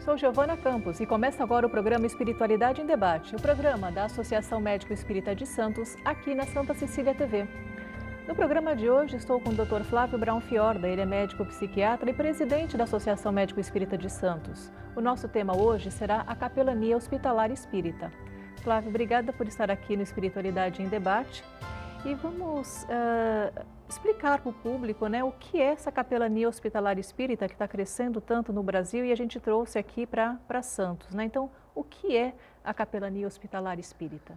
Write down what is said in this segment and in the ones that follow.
Sou Giovana Campos e começa agora o programa Espiritualidade em Debate, o programa da Associação Médico Espírita de Santos, aqui na Santa Cecília TV. No programa de hoje estou com o Dr. Flávio Braun Fiorda, ele é médico psiquiatra e presidente da Associação Médico Espírita de Santos. O nosso tema hoje será a capelania hospitalar espírita. Flávio, obrigada por estar aqui no Espiritualidade em Debate e vamos explicar para o público, né, o que é essa capelania hospitalar espírita que está crescendo tanto no Brasil e a gente trouxe aqui para Santos, né? Então, o que é a capelania hospitalar espírita?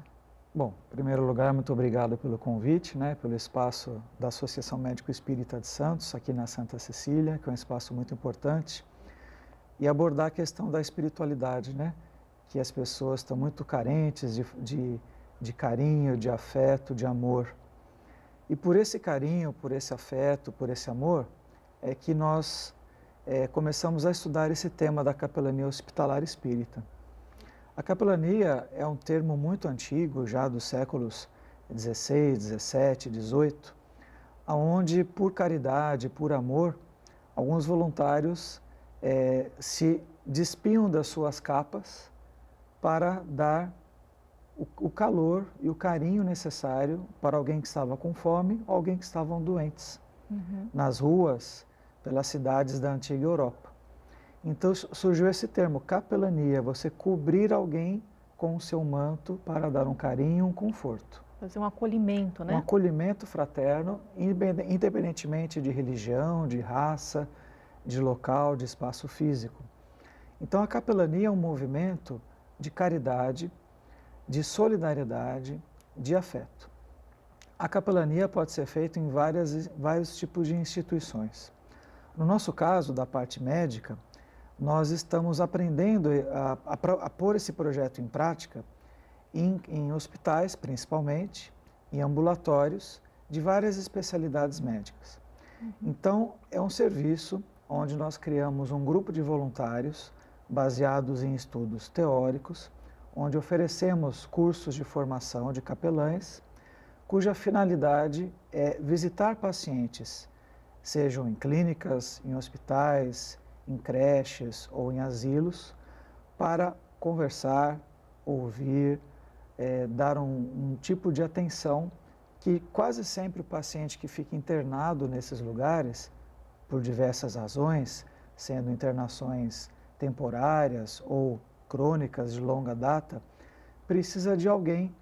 Bom, em primeiro lugar, muito obrigado pelo convite, né, pelo espaço da Associação Médico Espírita de Santos, aqui na Santa Cecília, que é um espaço muito importante, e abordar a questão da espiritualidade, né, que as pessoas estão muito carentes de carinho, de afeto, de amor. E por esse carinho, por esse afeto, por esse amor, é que nós começamos a estudar esse tema da capelania hospitalar espírita. A capelania é um termo muito antigo, já dos séculos XVI, XVII, XVIII, onde, por caridade, por amor, alguns voluntários se despiam das suas capas para dar o calor e o carinho necessário para alguém que estava com fome ou alguém que estavam doentes, nas ruas, pelas cidades da antiga Europa. Então surgiu esse termo, capelania, você cobrir alguém com o seu manto para dar um carinho, um conforto. Fazer um acolhimento, né? Um acolhimento fraterno, independentemente de religião, de raça, de local, de espaço físico. Então a capelania é um movimento de caridade, de solidariedade, de afeto. A capelania pode ser feita em vários tipos de instituições. No nosso caso, da parte médica, nós estamos aprendendo a pôr esse projeto em prática em hospitais, principalmente, em ambulatórios de várias especialidades médicas. Então, é um serviço onde nós criamos um grupo de voluntários baseados em estudos teóricos, onde oferecemos cursos de formação de capelães, cuja finalidade é visitar pacientes, sejam em clínicas, em hospitais, em creches ou em asilos, para conversar, ouvir, dar um tipo de atenção que quase sempre o paciente que fica internado nesses lugares, por diversas razões, sendo internações temporárias ou crônicas de longa data, precisa de alguém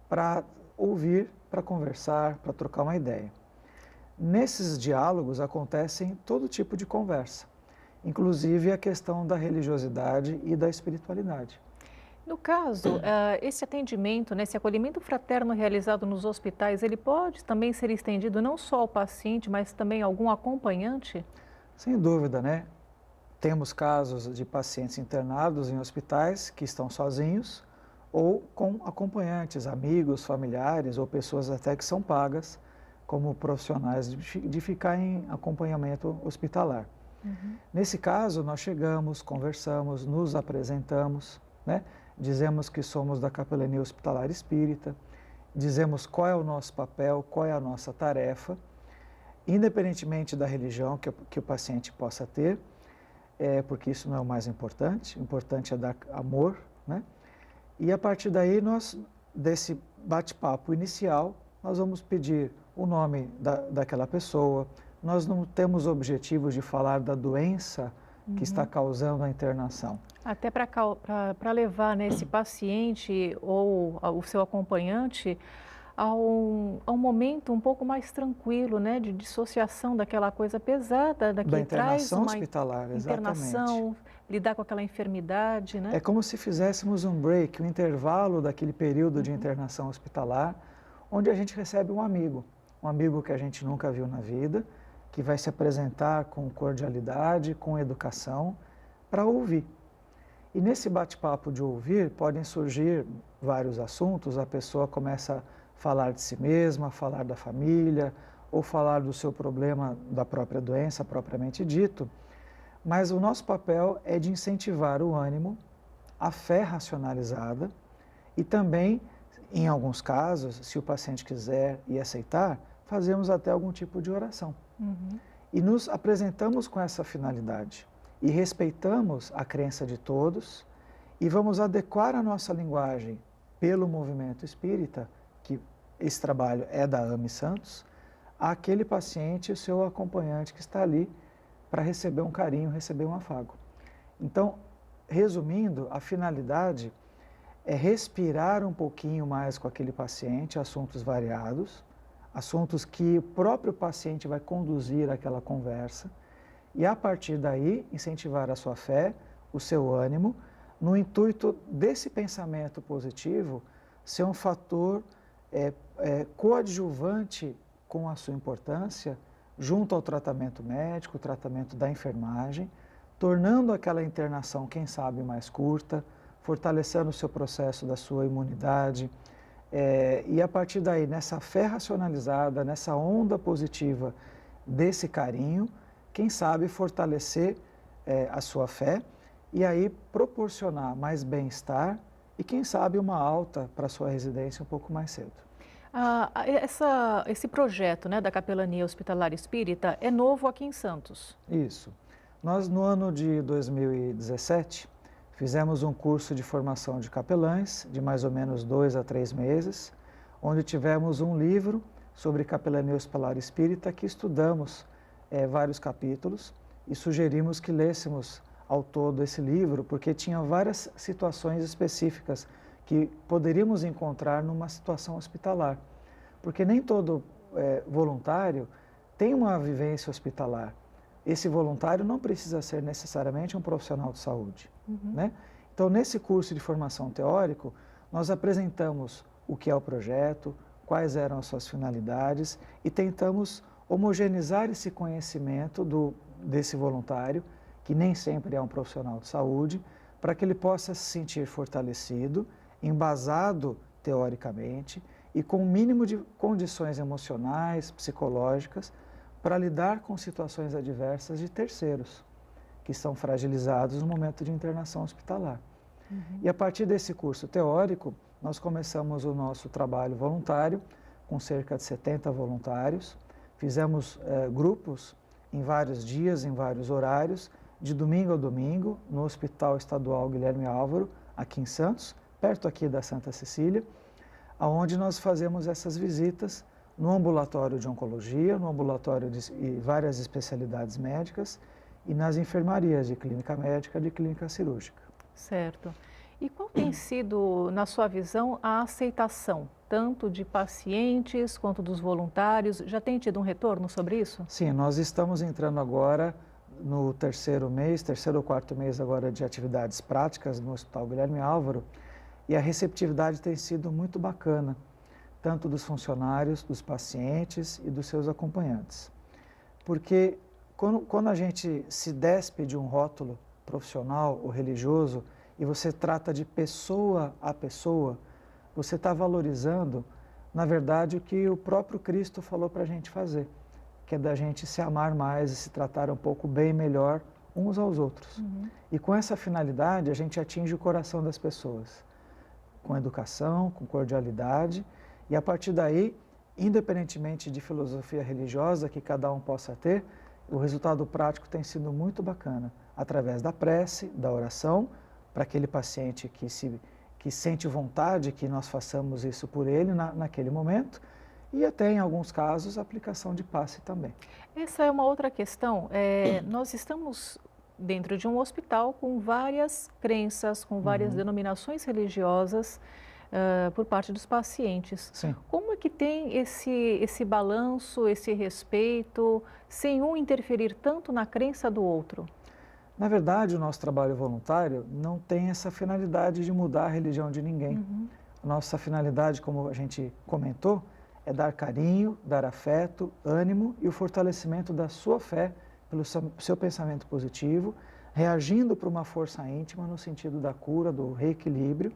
para ouvir, para conversar, para trocar uma ideia. Nesses diálogos acontecem todo tipo de conversa, inclusive a questão da religiosidade e da espiritualidade. No caso, esse atendimento, né, esse acolhimento fraterno realizado nos hospitais, ele pode também ser estendido não só ao paciente, mas também a algum acompanhante? Sem dúvida, né? Temos casos de pacientes internados em hospitais que estão sozinhos ou com acompanhantes, amigos, familiares ou pessoas até que são pagas como profissionais de ficar em acompanhamento hospitalar. Nesse caso, nós chegamos, conversamos, nos apresentamos, né? Dizemos que somos da capelania hospitalar espírita, dizemos qual é o nosso papel, qual é a nossa tarefa, independentemente da religião que o paciente possa ter, porque isso não é o mais importante, o importante é dar amor, né? E a partir daí, desse bate-papo inicial, nós vamos pedir o nome daquela pessoa. Nós não temos objetivos de falar da doença que está causando a internação. Até para levar, né, esse paciente ou o seu acompanhante a um momento um pouco mais tranquilo, né, de dissociação daquela coisa pesada, Da internação hospitalar, internação, lidar com aquela enfermidade, né? É como se fizéssemos um break, um intervalo daquele período de internação hospitalar, onde a gente recebe um amigo que a gente nunca viu na vida, que vai se apresentar com cordialidade, com educação, para ouvir. E nesse bate-papo de ouvir, podem surgir vários assuntos, a pessoa começa a falar de si mesma, falar da família, ou falar do seu problema, da própria doença, propriamente dito, mas o nosso papel é de incentivar o ânimo, a fé racionalizada e também, em alguns casos, se o paciente quiser e aceitar, fazemos até algum tipo de oração. E nos apresentamos com essa finalidade, e respeitamos a crença de todos e vamos adequar a nossa linguagem pelo movimento espírita, que esse trabalho é da AME Santos, àquele paciente e o seu acompanhante que está ali para receber um carinho, receber um afago. Então, resumindo, a finalidade é respirar um pouquinho mais com aquele paciente, assuntos variados, assuntos que o próprio paciente vai conduzir aquela conversa, e a partir daí incentivar a sua fé, o seu ânimo, no intuito desse pensamento positivo ser um fator coadjuvante com a sua importância junto ao tratamento médico, o tratamento da enfermagem, tornando aquela internação, quem sabe, mais curta, fortalecendo o seu processo da sua imunidade, e a partir daí, nessa fé racionalizada, nessa onda positiva desse carinho, quem sabe fortalecer a sua fé e aí proporcionar mais bem-estar e quem sabe uma alta para a sua residência um pouco mais cedo. Esse projeto, né, da Capelania Hospitalar Espírita é novo aqui em Santos. Isso. Nós, no ano de 2017, fizemos um curso de formação de capelães, de mais ou menos 2 a 3 meses, onde tivemos um livro sobre Capelania Hospitalar Espírita que estudamos vários capítulos e sugerimos que lêssemos ao todo esse livro, porque tinha várias situações específicas que poderíamos encontrar numa situação hospitalar. Porque nem todo voluntário tem uma vivência hospitalar. Esse voluntário não precisa ser necessariamente um profissional de saúde. Né? Então, nesse curso de formação teórico, nós apresentamos o que é o projeto, quais eram as suas finalidades e tentamos homogeneizar esse conhecimento desse voluntário, que nem sempre é um profissional de saúde, para que ele possa se sentir fortalecido, embasado teoricamente e com o mínimo de condições emocionais, psicológicas, para lidar com situações adversas de terceiros, que são fragilizados no momento de internação hospitalar. E a partir desse curso teórico, nós começamos o nosso trabalho voluntário, com cerca de 70 voluntários, fizemos grupos em vários dias, em vários horários, de domingo a domingo, no Hospital Estadual Guilherme Álvaro, aqui em Santos, perto aqui da Santa Cecília, onde nós fazemos essas visitas no ambulatório de oncologia, no ambulatório de várias especialidades médicas e nas enfermarias de clínica médica, de clínica cirúrgica. Certo. E qual tem sido, na sua visão, a aceitação, tanto de pacientes quanto dos voluntários? Já tem tido um retorno sobre isso? Sim, nós estamos entrando agora no terceiro ou quarto mês agora de atividades práticas no Hospital Guilherme Álvaro e a receptividade tem sido muito bacana, tanto dos funcionários, dos pacientes e dos seus acompanhantes. Porque quando a gente se despe de um rótulo profissional ou religioso e você trata de pessoa a pessoa, você está valorizando, na verdade, o que o próprio Cristo falou para a gente fazer, que é da gente se amar mais e se tratar um pouco bem melhor uns aos outros. E com essa finalidade, a gente atinge o coração das pessoas, com educação, com cordialidade, e a partir daí, independentemente de filosofia religiosa que cada um possa ter, o resultado prático tem sido muito bacana, através da prece, da oração, para aquele paciente que sente vontade que nós façamos isso por ele naquele momento, e até em alguns casos a aplicação de passe também. Essa é uma outra questão. Nós estamos dentro de um hospital com várias crenças, com várias denominações religiosas por parte dos pacientes. Sim. Como é que tem esse balanço, esse respeito, sem um interferir tanto na crença do outro? Na verdade, o nosso trabalho voluntário não tem essa finalidade de mudar a religião de ninguém. Nossa finalidade, como a gente comentou, é dar carinho, dar afeto, ânimo e o fortalecimento da sua fé pelo seu pensamento positivo, reagindo para uma força íntima no sentido da cura, do reequilíbrio,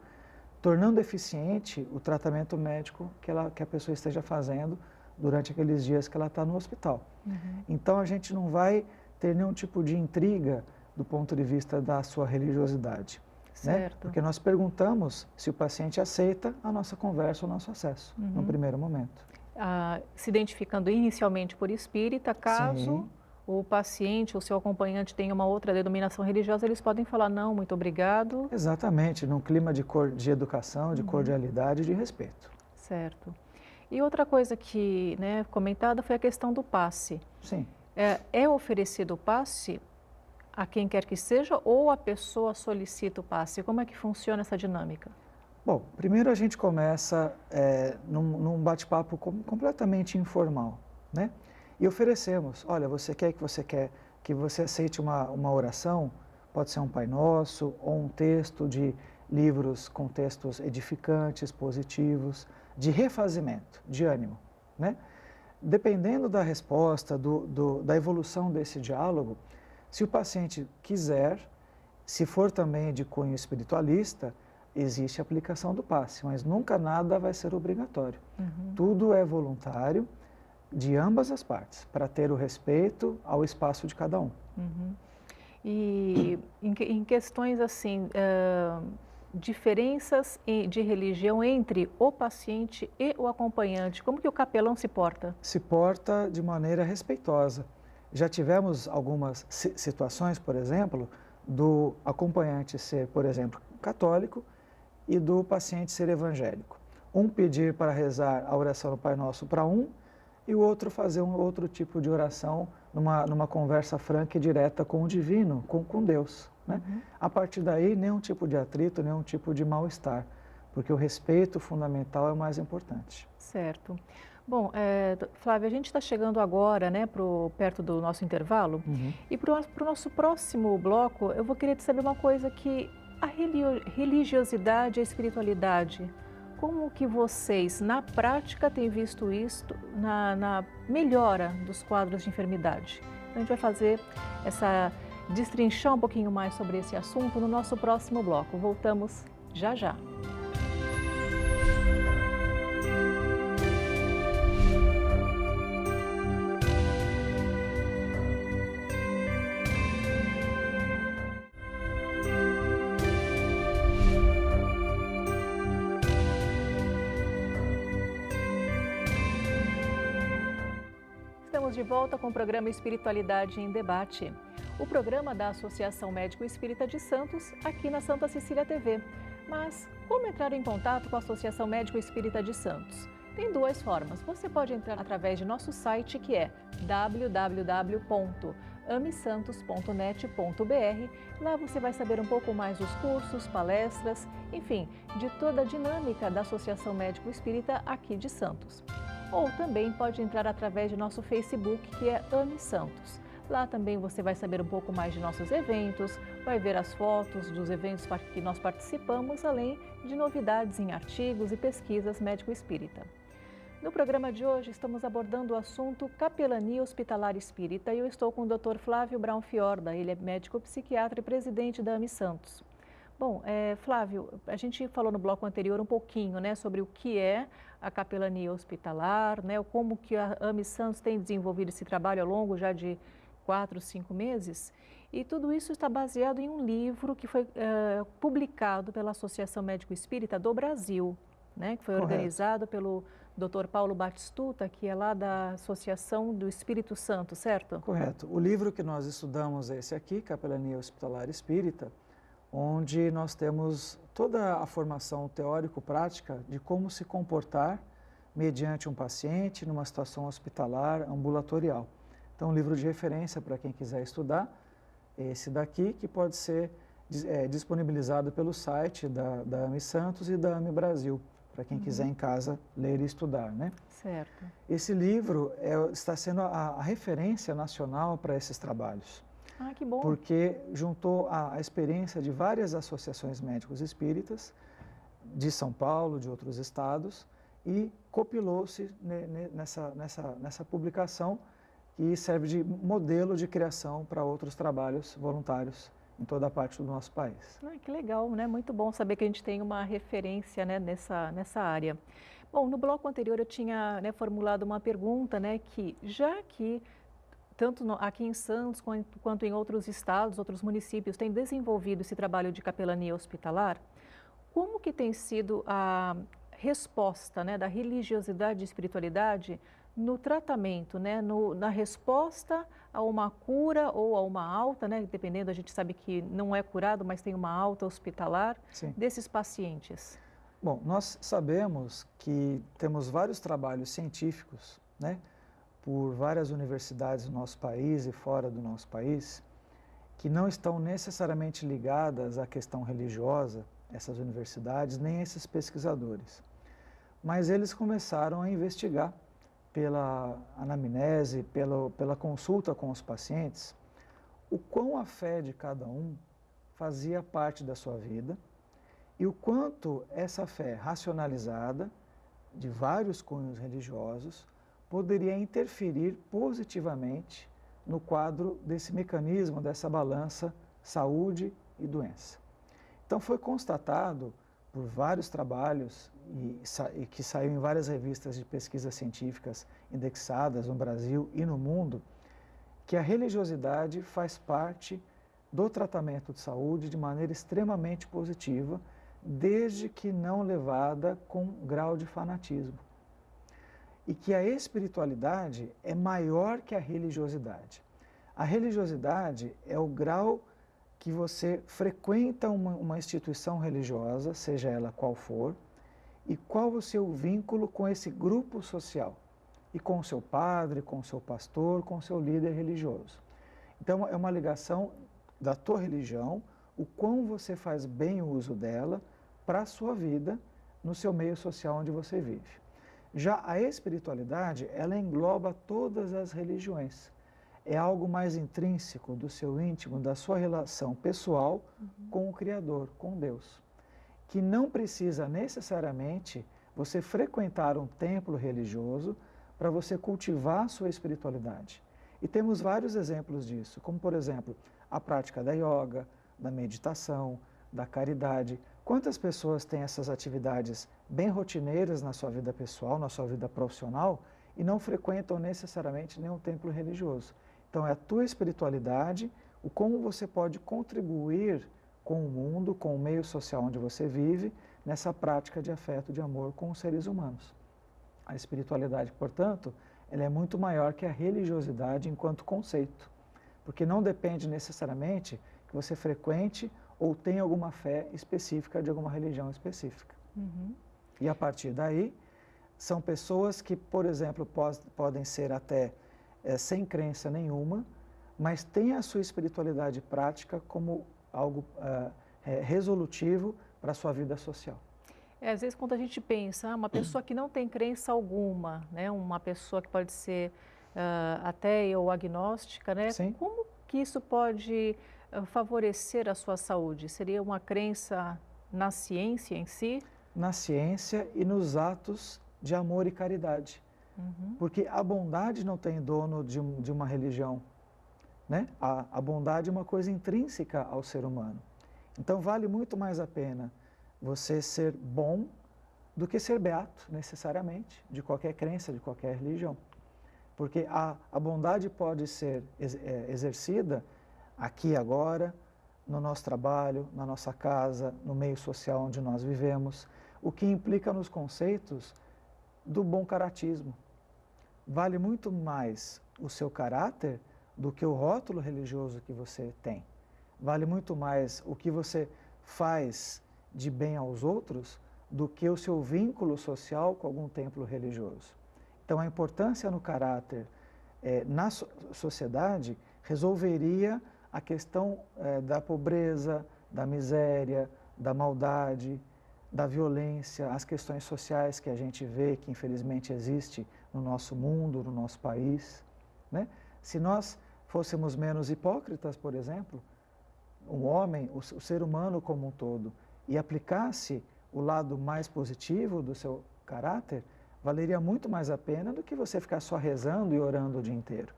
tornando eficiente o tratamento médico que a pessoa esteja fazendo durante aqueles dias que ela está no hospital. Então, a gente não vai ter nenhum tipo de intriga do ponto de vista da sua religiosidade. Né? Porque nós perguntamos se o paciente aceita a nossa conversa, o nosso acesso, no primeiro momento. Se identificando inicialmente por espírita, caso o paciente ou seu acompanhante tem uma outra denominação religiosa, eles podem falar não, muito obrigado. Exatamente, num clima de educação, de cordialidade e de respeito. Certo. E outra coisa que, né, comentada foi a questão do passe. Sim. É oferecido o passe a quem quer que seja ou a pessoa solicita o passe? Como é que funciona essa dinâmica? Bom, primeiro a gente começa num bate-papo completamente informal, né? E oferecemos, olha, você quer que você aceite uma oração, pode ser um Pai Nosso ou um texto de livros com textos edificantes, positivos, de refazimento, de ânimo, né? Dependendo da resposta, da evolução desse diálogo, se o paciente quiser, se for também de cunho espiritualista, existe a aplicação do passe, mas nunca nada vai ser obrigatório. Tudo é voluntário de ambas as partes, para ter o respeito ao espaço de cada um. E em questões assim, diferenças de religião entre o paciente e o acompanhante, como que o capelão se porta? Se porta de maneira respeitosa. Já tivemos algumas situações, por exemplo, do acompanhante ser, por exemplo, católico e do paciente ser evangélico. Um pedir para rezar a oração do Pai Nosso para um e o outro fazer um outro tipo de oração numa conversa franca e direta com o divino, com Deus, né? A partir daí, nenhum tipo de atrito, nenhum tipo de mal-estar, porque o respeito fundamental é o mais importante. Certo. Bom, Flávia, a gente está chegando agora, né, perto do nosso intervalo, e para o nosso próximo bloco, eu vou querer te saber uma coisa que a religiosidade e a espiritualidade, como que vocês, na prática, têm visto isso na melhora dos quadros de enfermidade? Então, a gente vai fazer destrinchar um pouquinho mais sobre esse assunto no nosso próximo bloco. Voltamos já já. Estamos de volta com o programa Espiritualidade em Debate. O programa da Associação Médico Espírita de Santos, aqui na Santa Cecília TV. Mas como entrar em contato com a Associação Médico Espírita de Santos? Tem duas formas. Você pode entrar através de nosso site, que é www.amisantos.net.br. Lá você vai saber um pouco mais dos cursos, palestras, enfim, de toda a dinâmica da Associação Médico Espírita aqui de Santos. Ou também pode entrar através de nosso Facebook, que é Ame Santos. Lá também você vai saber um pouco mais de nossos eventos, vai ver as fotos dos eventos que nós participamos, além de novidades em artigos e pesquisas médico-espírita. No programa de hoje, estamos abordando o assunto capelania hospitalar espírita e eu estou com o Dr. Flávio Braun Fiorda. Ele é médico psiquiatra e presidente da Ame Santos. Bom, Flávio, a gente falou no bloco anterior um pouquinho, né, sobre o que é a capelania hospitalar, né, como que a Ame Santos tem desenvolvido esse trabalho ao longo já de 4, 5 meses. E tudo isso está baseado em um livro que foi publicado pela Associação Médico Espírita do Brasil, né, que foi organizado pelo Dr. Paulo Batistuta, que é lá da Associação do Espírito Santo, certo? Correto. O livro que nós estudamos é esse aqui, Capelania Hospitalar Espírita, onde nós temos toda a formação teórico-prática de como se comportar mediante um paciente numa situação hospitalar ambulatorial. Então, um livro de referência para quem quiser estudar, esse daqui, que pode ser disponibilizado pelo site da Ame Santos e da Ame Brasil, para quem quiser em casa ler e estudar, né? Certo. Esse livro está sendo a referência nacional para esses trabalhos. Ah, que bom. Porque juntou a experiência de várias associações médicos espíritas de São Paulo, de outros estados, e compilou-se nessa publicação que serve de modelo de criação para outros trabalhos voluntários em toda a parte do nosso país. Ah, que legal, né? Muito bom saber que a gente tem uma referência, né, nessa área. Bom, no bloco anterior eu tinha, né, formulado uma pergunta, né, que já que tanto aqui em Santos quanto em outros estados, outros municípios, têm desenvolvido esse trabalho de capelania hospitalar, como que tem sido a resposta, né, da religiosidade e espiritualidade no tratamento, né, na resposta a uma cura ou a uma alta, né, dependendo, a gente sabe que não é curado, mas tem uma alta hospitalar Sim. desses pacientes? Bom, nós sabemos que temos vários trabalhos científicos, né, por várias universidades do nosso país e fora do nosso país, que não estão necessariamente ligadas à questão religiosa, essas universidades, nem esses pesquisadores. Mas eles começaram a investigar pela anamnese, pela consulta com os pacientes, o quão a fé de cada um fazia parte da sua vida e o quanto essa fé racionalizada, de vários cunhos religiosos, poderia interferir positivamente no quadro desse mecanismo, dessa balança saúde e doença. Então foi constatado por vários trabalhos e que saiu em várias revistas de pesquisas científicas indexadas no Brasil e no mundo, que a religiosidade faz parte do tratamento de saúde de maneira extremamente positiva, desde que não levada com grau de fanatismo. E que a espiritualidade é maior que a religiosidade. A religiosidade é o grau que você frequenta uma instituição religiosa, seja ela qual for, e qual o seu vínculo com esse grupo social, e com o seu padre, com o seu pastor, com o seu líder religioso. Então, é uma ligação da tua religião, o quão você faz bem o uso dela para a sua vida, no seu meio social onde você vive. Já a espiritualidade, ela engloba todas as religiões. É algo mais intrínseco do seu íntimo, da sua relação pessoal com o Criador, com Deus, que não precisa necessariamente você frequentar um templo religioso para você cultivar a sua espiritualidade. E temos vários exemplos disso, como por exemplo, a prática da yoga, da meditação, da caridade. Quantas pessoas têm essas atividades bem rotineiras na sua vida pessoal, na sua vida profissional, e não frequentam necessariamente nenhum templo religioso? Então, é a tua espiritualidade, o como você pode contribuir com o mundo, com o meio social onde você vive, nessa prática de afeto, de amor com os seres humanos. A espiritualidade, portanto, ela é muito maior que a religiosidade enquanto conceito, porque não depende necessariamente que você frequente ou tenha alguma fé específica de alguma religião específica. E a partir daí, são pessoas que, por exemplo, podem ser até sem crença nenhuma, mas têm a sua espiritualidade prática como algo resolutivo para a sua vida social. Às vezes quando a gente pensa, uma pessoa que não tem crença alguma, né, uma pessoa que pode ser ateia ou agnóstica, né, Sim. como que isso pode favorecer a sua saúde? Seria uma crença na ciência em si? Na ciência e nos atos de amor e caridade. Porque a bondade não tem dono de uma religião, né? A bondade é uma coisa intrínseca ao ser humano. Então vale muito mais a pena você ser bom do que ser beato, necessariamente, de qualquer crença, de qualquer religião. Porque a bondade pode ser exercida aqui e agora, no nosso trabalho, na nossa casa, no meio social onde nós vivemos, o que implica nos conceitos do bom caratismo. Vale muito mais o seu caráter do que o rótulo religioso que você tem. Vale muito mais o que você faz de bem aos outros do que o seu vínculo social com algum templo religioso. Então, a importância no caráter na sociedade resolveria a questão da pobreza, da miséria, da maldade, da violência, as questões sociais que a gente vê, que infelizmente existe no nosso mundo, no nosso país, né? Se nós fôssemos menos hipócritas, por exemplo, o homem, o ser humano como um todo, e aplicasse o lado mais positivo do seu caráter, valeria muito mais a pena do que você ficar só rezando e orando o dia inteiro.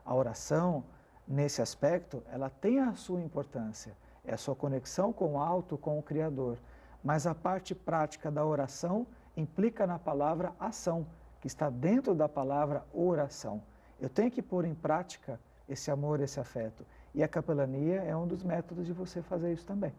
A oração, nesse aspecto, ela tem a sua importância, é a sua conexão com o alto, com o Criador. Mas a parte prática da oração implica na palavra ação, que está dentro da palavra oração. Eu tenho que pôr em prática esse amor, esse afeto. E a capelania é um dos métodos de você fazer isso também.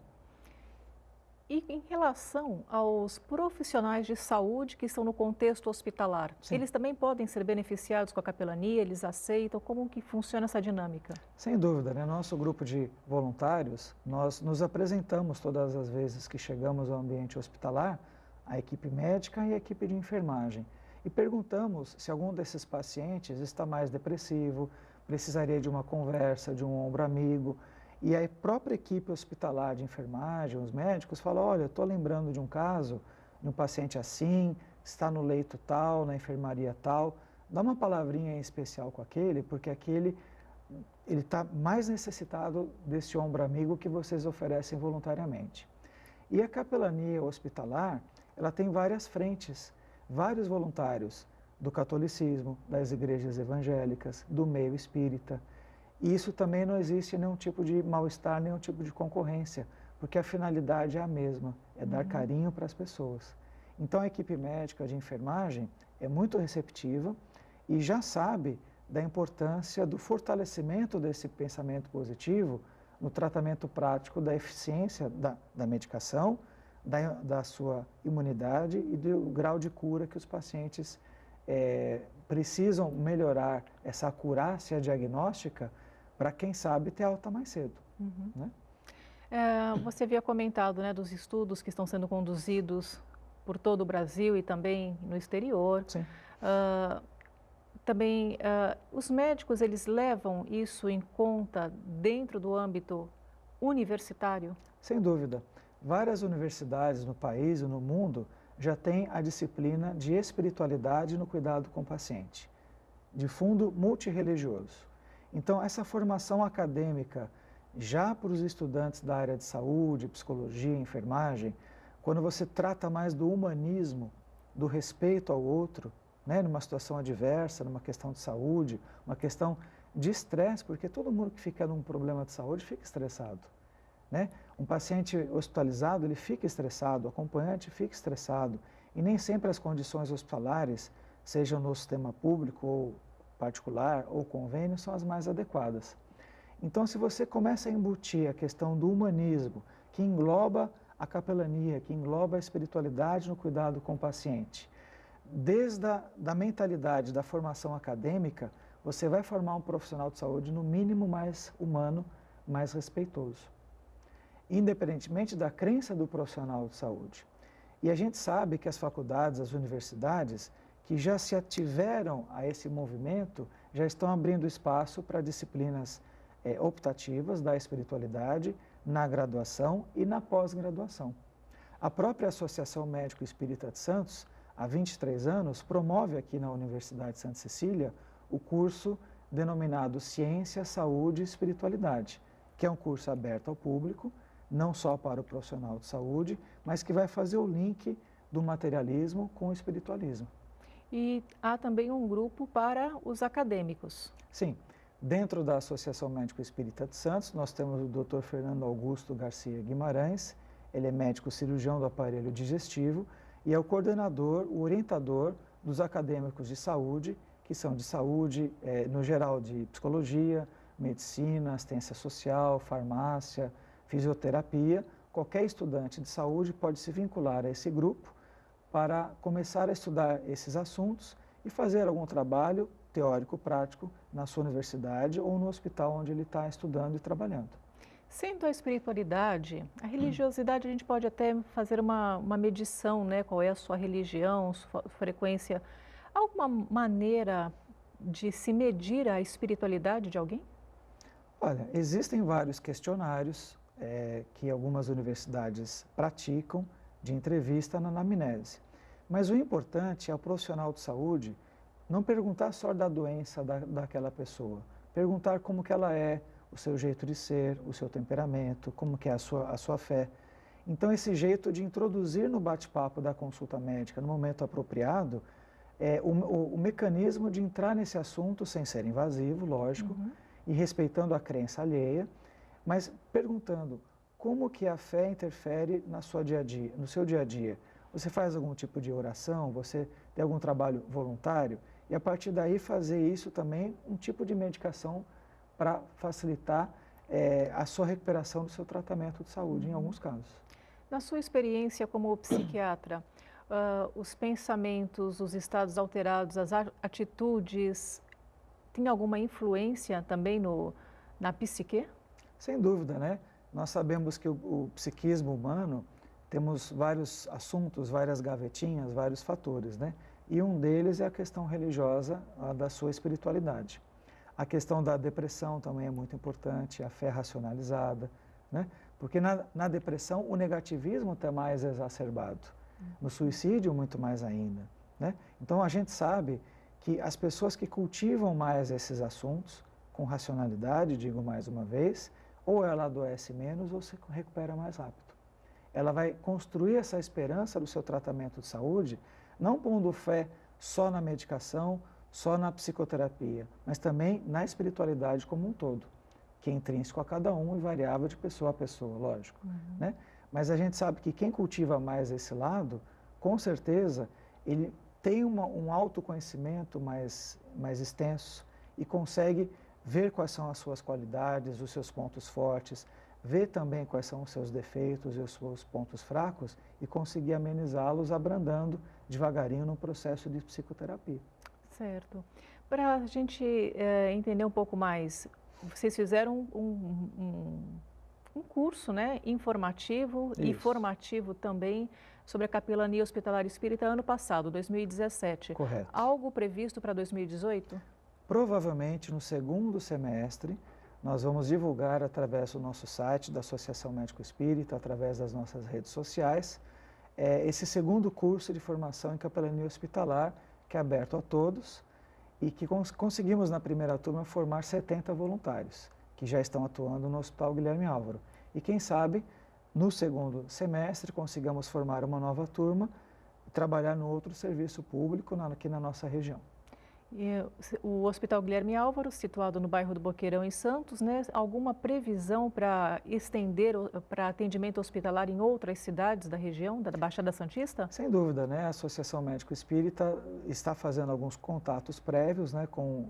E em relação aos profissionais de saúde que estão no contexto hospitalar, Sim. eles também podem ser beneficiados com a capelania? Eles aceitam? Como que funciona essa dinâmica? Sem dúvida, né? Nosso grupo de voluntários, nós nos apresentamos todas as vezes que chegamos ao ambiente hospitalar, a equipe médica e a equipe de enfermagem, e perguntamos se algum desses pacientes está mais depressivo, precisaria de uma conversa, de um ombro amigo, e a própria equipe hospitalar de enfermagem, os médicos, falam, olha, estou lembrando de um caso, de um paciente assim, está no leito tal, na enfermaria tal, dá uma palavrinha em especial com aquele, porque aquele ele está mais necessitado desse ombro amigo que vocês oferecem voluntariamente. E a capelania hospitalar, ela tem várias frentes, vários voluntários do catolicismo, das igrejas evangélicas, do meio espírita. E isso também não existe nenhum tipo de mal-estar, nenhum tipo de concorrência, porque a finalidade é a mesma, é dar carinho para as pessoas. Então a equipe médica de enfermagem é muito receptiva e já sabe da importância do fortalecimento desse pensamento positivo no tratamento prático da eficiência da medicação, da sua imunidade e do grau de cura que os pacientes precisam melhorar essa acurácia diagnóstica para, quem sabe, ter alta mais cedo. Né? Você havia comentado, né, dos estudos que estão sendo conduzidos por todo o Brasil e também no exterior. Sim. Também, os médicos, eles levam isso em conta dentro do âmbito universitário? Sem dúvida. Várias universidades no país e no mundo já têm a disciplina de espiritualidade no cuidado com o paciente, de fundo multirreligioso. Então, essa formação acadêmica, já para os estudantes da área de saúde, psicologia, enfermagem, quando você trata mais do humanismo, do respeito ao outro, né, numa situação adversa, numa questão de saúde, uma questão de estresse, porque todo mundo que fica num problema de saúde fica estressado. Né? Um paciente hospitalizado, ele fica estressado, o acompanhante fica estressado, e nem sempre as condições hospitalares, sejam no sistema público ou particular ou convênio, são as mais adequadas. Então, se você começa a embutir a questão do humanismo, que engloba a capelania, que engloba a espiritualidade no cuidado com o paciente, desde a mentalidade da formação acadêmica, você vai formar um profissional de saúde, no mínimo, mais humano, mais respeitoso, independentemente da crença do profissional de saúde. E a gente sabe que as faculdades, as universidades, que já se ativeram a esse movimento, já estão abrindo espaço para disciplinas optativas da espiritualidade na graduação e na pós-graduação. A própria Associação Médico Espírita de Santos, há 23 anos, promove aqui na Universidade de Santa Cecília o curso denominado Ciência, Saúde e Espiritualidade, que é um curso aberto ao público, não só para o profissional de saúde, mas que vai fazer o link do materialismo com o espiritualismo. E há também um grupo para os acadêmicos. Sim. Dentro da Associação Médico Espírita de Santos, nós temos o Dr. Fernando Augusto Garcia Guimarães, ele é médico cirurgião do aparelho digestivo e é o coordenador, o orientador dos acadêmicos de saúde, que são de saúde, no geral, de psicologia, medicina, assistência social, farmácia, fisioterapia. Qualquer estudante de saúde pode se vincular a esse grupo para começar a estudar esses assuntos e fazer algum trabalho teórico-prático na sua universidade ou no hospital onde ele está estudando e trabalhando. Sendo a espiritualidade, a religiosidade, a gente pode até fazer uma medição, né? Qual é a sua religião, sua frequência. Há alguma maneira de se medir a espiritualidade de alguém? Olha, existem vários questionários que algumas universidades praticam de entrevista na anamnese. Mas o importante é o profissional de saúde não perguntar só da doença daquela pessoa, perguntar como que ela é, o seu jeito de ser, o seu temperamento, como que é a sua fé. Então, esse jeito de introduzir no bate-papo da consulta médica, no momento apropriado, o mecanismo de entrar nesse assunto sem ser invasivo, lógico, e respeitando a crença alheia, mas perguntando como que a fé interfere no seu dia a dia. Você faz algum tipo de oração? Você tem algum trabalho voluntário? E a partir daí fazer isso também um tipo de medicação para facilitar a sua recuperação do seu tratamento de saúde, em alguns casos. Na sua experiência como psiquiatra, os pensamentos, os estados alterados, as atitudes, tem alguma influência também na psique? Sem dúvida, né? Nós sabemos que o psiquismo humano, temos vários assuntos, várias gavetinhas, vários fatores, né? E um deles é a questão religiosa, da sua espiritualidade. A questão da depressão também é muito importante, a fé racionalizada, né? Porque na depressão o negativismo está mais exacerbado, no suicídio muito mais ainda, né? Então a gente sabe que as pessoas que cultivam mais esses assuntos, com racionalidade, digo mais uma vez, ou ela adoece menos ou se recupera mais rápido. Ela vai construir essa esperança do seu tratamento de saúde, não pondo fé só na medicação, só na psicoterapia, mas também na espiritualidade como um todo, que é intrínseco a cada um e variável de pessoa a pessoa, lógico, né? Mas a gente sabe que quem cultiva mais esse lado, com certeza, ele tem um autoconhecimento mais extenso e consegue ver quais são as suas qualidades, os seus pontos fortes, ver também quais são os seus defeitos e os seus pontos fracos e conseguir amenizá-los abrandando devagarinho no processo de psicoterapia. Certo. Para a gente entender um pouco mais, vocês fizeram um curso, né, informativo e formativo também sobre a capelania hospitalar espírita ano passado, 2017. Correto. Algo previsto para 2018? Provavelmente no segundo semestre nós vamos divulgar através do nosso site da Associação Médico Espírita, através das nossas redes sociais, esse segundo curso de formação em capelania hospitalar, que é aberto a todos e que conseguimos na primeira turma formar 70 voluntários, que já estão atuando no Hospital Guilherme Álvaro. E quem sabe, no segundo semestre, consigamos formar uma nova turma e trabalhar no outro serviço público aqui na nossa região. E o Hospital Guilherme Álvaro, situado no bairro do Boqueirão, em Santos, né? Alguma previsão para estender para atendimento hospitalar em outras cidades da região, da Baixada Santista? Sem dúvida, né? A Associação Médico Espírita está fazendo alguns contatos prévios, né, com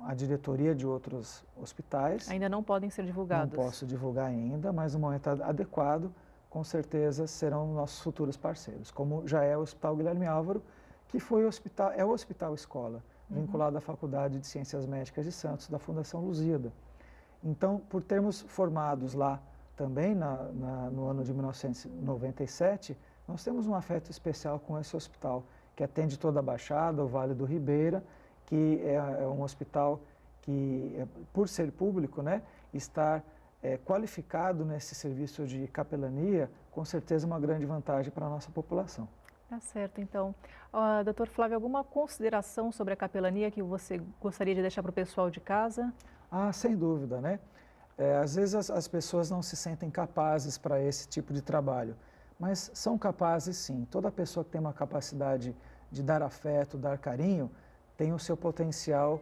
a diretoria de outros hospitais. Ainda não podem ser divulgados? Não posso divulgar ainda, mas no momento adequado, com certeza serão nossos futuros parceiros, como já é o Hospital Guilherme Álvaro, que é o Hospital Escola, vinculado à Faculdade de Ciências Médicas de Santos, da Fundação Lusíada. Então, por termos formados lá também no ano de 1997, nós temos um afeto especial com esse hospital, que atende toda a Baixada, o Vale do Ribeira, que é um hospital que, por ser público, né, estar qualificado nesse serviço de capelania, com certeza uma grande vantagem para a nossa população. Tá certo, então. Doutor Flávio, alguma consideração sobre a capelania que você gostaria de deixar para o pessoal de casa? Sem dúvida, né? Às vezes as pessoas não se sentem capazes para esse tipo de trabalho, mas são capazes sim. Toda pessoa que tem uma capacidade de dar afeto, dar carinho, tem o seu potencial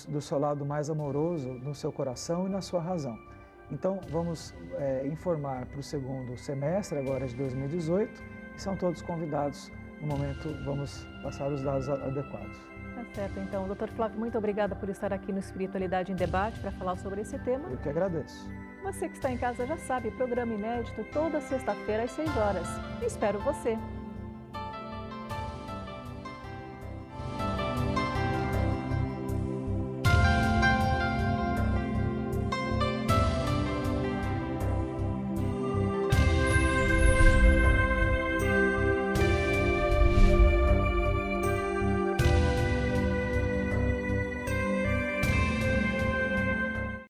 do seu lado mais amoroso, no seu coração e na sua razão. Então, vamos informar para o segundo semestre, agora de 2018, e são todos convidados. No momento, vamos passar os dados adequados. Tá certo, então. Doutor Flávio, muito obrigada por estar aqui no Espiritualidade em Debate para falar sobre esse tema. Eu que agradeço. Você que está em casa já sabe, programa inédito toda sexta-feira às 6 horas. Espero você!